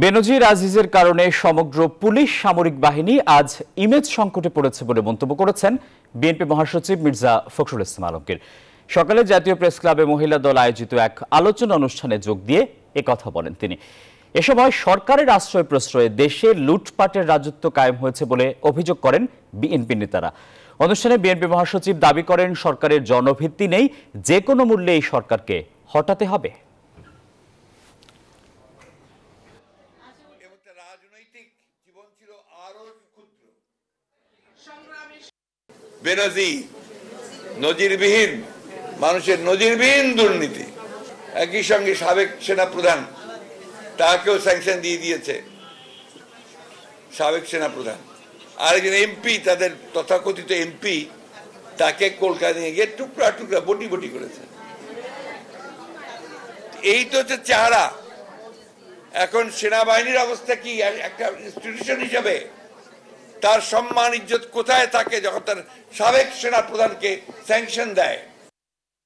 বেনজির আজিজের কারণে সমগ্র পুলিশ সামরিক বাহিনী আজ ইমেজ সংকটে পড়েছে বলে মন্তব্য করেছেন বিএনপি মহাসচিব মির্জা ফখরুল ইসলাম আলমগীর। সকালে জাতীয় প্রেস ক্লাবে মহিলা দল আয়োজিত এক আলোচনা অনুষ্ঠানে যোগ দিয়ে একথা বলেন তিনি। এ সময় সরকারের আশ্রয় প্রশ্রয়ে দেশে লুটপাটের রাজত্ব কায়েম হয়েছে বলে অভিযোগ করেন বিএনপি নেতারা। অনুষ্ঠানে বিএনপি মহাসচিব দাবি করেন সরকারের জনভিত্তি নেই, যে কোনো মূল্যে এই সরকারকে হটাতে হবে। রাজনৈতিক জীবন ছিল আরো ক্ষুদ্র। বেনজির নজিরবিহীন, মানুষের নজিরবিহীন দুর্নীতি। একই সঙ্গে সাবেক সেনাপ্রধান, তাকেও স্যাংশন দিয়ে দিয়েছে সাবেক সেনাপ্রধান। আরেকজন এমপি, তাদের তথাকথিত এমপি, তাকে কলকাতা নিয়ে গিয়ে টুকরা টুকরা বটি বটি করেছে। এই তো হচ্ছে চেহারা। এখন সেনাবাহিনীর অবস্থা কি? একটা ইনস্টিটিউশন হিসাবে তার সম্মান ইজ্জত কোথায় থাকে যখন তার সাবেক সেনাপ্রধানকে স্যাংশন দেয়?